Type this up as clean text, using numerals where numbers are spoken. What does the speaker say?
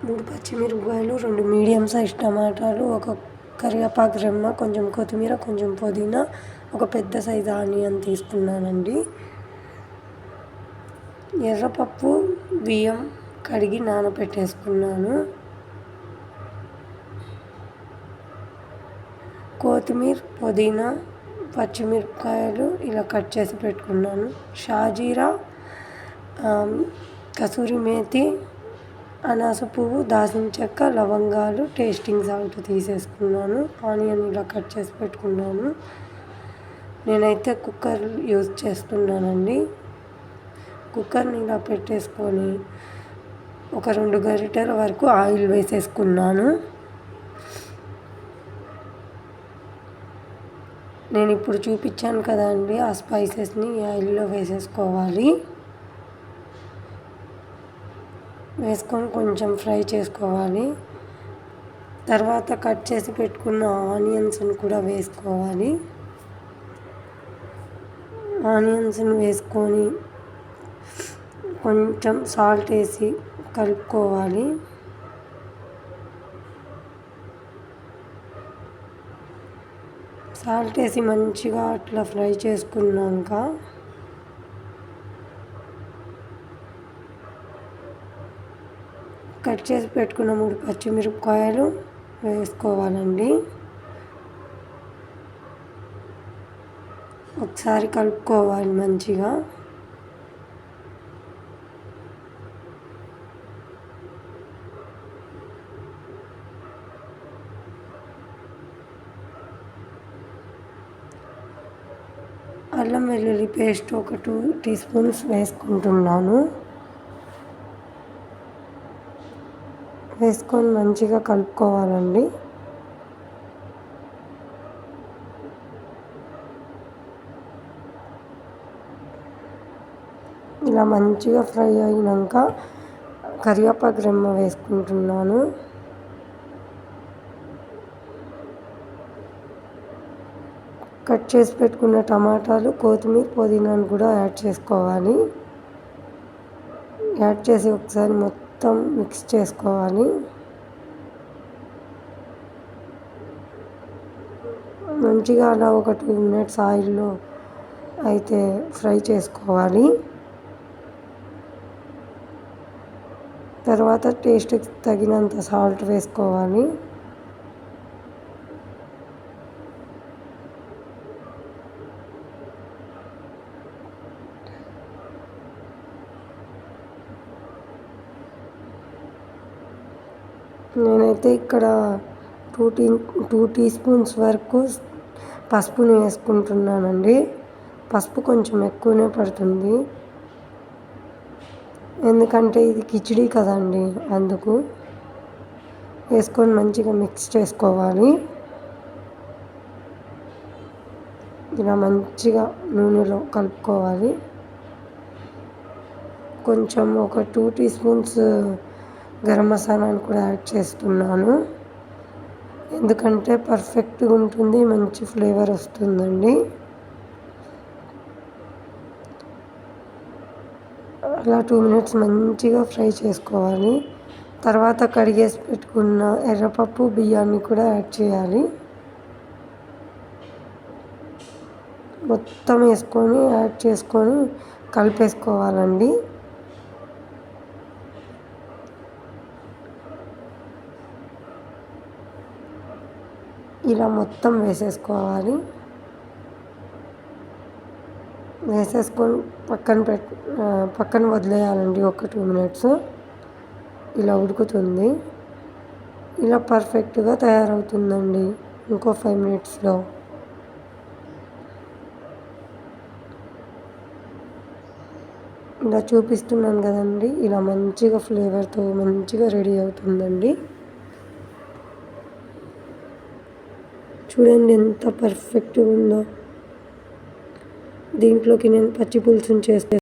3 పచ్చిమిరపకాయలు, 2 medium size టమాటాలు, ఒక కరివేపాకు రెమ్మ, కొంచెం కొత్తిమీర, కొంచెం పుదీనా, ఒక పెద్ద సైజు ఆనియన్ తీసుకున్నానండి. ఎర్రపప్పు, బియ్యం కడిగి నానబెట్టేసుకున్నాను. కొత్తిమీర, పుదీనా, పచ్చిమిరపకాయలు ఇలా కట్ చేసి పెట్టుకున్నాను. షాజీరా, కసూరి మేతి, అనాస పువ్వు, దాల్చిన చెక్క, లవంగాలు, టేస్టింగ్ సాల్ట్ తీసేసుకున్నాను. ఆనియన్ ఇలా కట్ చేసి పెట్టుకున్నాను. నేనైతే కుక్కర్ యూజ్ చేస్తున్నానండి. కుక్కర్ని ఇలా పెట్టేసుకొని ఒక 2 గరిటెల వరకు ఆయిల్ వేసేసుకున్నాను. నేను ఇప్పుడు చూపించాను కదండి, ఆ స్పైసెస్ని ఈ ఆయిల్లో వేసేసుకోవాలి. వేసుకొని కొంచెం ఫ్రై చేసుకోవాలి. తర్వాత కట్ చేసి పెట్టుకున్న ఆనియన్స్ని కూడా వేసుకోవాలి. ఆనియన్స్ని వేసుకొని కొంచెం సాల్ట్ వేసి కలుపుకోవాలి. సాల్ట్ వేసి మంచిగా అట్లా ఫ్రై చేసుకున్నాక కట్ చేసి పెట్టుకున్న 3 పచ్చిమిరపకాయలు వేసుకోవాలండి. ఒకసారి కలుపుకోవాలి మంచిగా. అల్లం వెల్లుల్లి పేస్ట్ ఒక 2 టీ స్పూన్స్ వేసుకుంటున్నాను. వేసుకొని మంచిగా కలుపుకోవాలండి. ఇలా మంచిగా ఫ్రై అయినాక కరివేపాకు రెమ్మ వేసుకుంటున్నాను. కట్ చేసి పెట్టుకున్న టమాటాలు, కొత్తిమీర, పుదీనాను కూడా యాడ్ చేసుకోవాలి. యాడ్ చేసి ఒకసారి మొత్తం మిక్స్ చేసుకోవాలి. మంచిగా అలా ఒక 2 మినిట్స్ ఆయిల్లో అయితే ఫ్రై చేసుకోవాలి. తర్వాత టేస్ట్కి తగినంత సాల్ట్ వేసుకోవాలి. నేనైతే ఇక్కడ 2 టీ స్పూన్స్ వరకు పసుపుని వేసుకుంటున్నానండి. పసుపు కొంచెం ఎక్కువనే పడుతుంది, ఎందుకంటే ఇది కిచిడి కదండి, అందుకు. వేసుకొని మంచిగా మిక్స్ చేసుకోవాలి. ఇలా మంచిగా నూనెలో కలుపుకోవాలి. కొంచెం ఒక 2 టీ స్పూన్స్ గరం మసాలాను కూడా యాడ్ చేస్తున్నాను, ఎందుకంటే పర్ఫెక్ట్గా ఉంటుంది, మంచి ఫ్లేవర్ వస్తుందండి. అలా 2 మినిట్స్ మంచిగా ఫ్రై చేసుకోవాలి. తర్వాత కడిగేసి పెట్టుకున్న ఎర్రపప్పు, బియ్యాన్ని కూడా యాడ్ చేయాలి. మొత్తం వేసుకొని యాడ్ చేసుకొని కలిపేసుకోవాలండి. ఇలా మొత్తం వేసేసుకోవాలి. వేసేసుకొని పక్కన వదిలేయాలండి ఒక 2 మినిట్స్. ఇలా ఉడుకుతుంది. ఇలా పర్ఫెక్ట్గా తయారవుతుందండి ఇంకో 5 మినిట్స్లో. ఇలా చూపిస్తున్నాను కదండి, ఇలా మంచిగా ఫ్లేవర్తో మంచిగా రెడీ అవుతుందండి. చూడండి ఎంత పర్ఫెక్ట్గా ఉందో. దీంట్లోకి నేను పచ్చి పులుసుని చేస్తే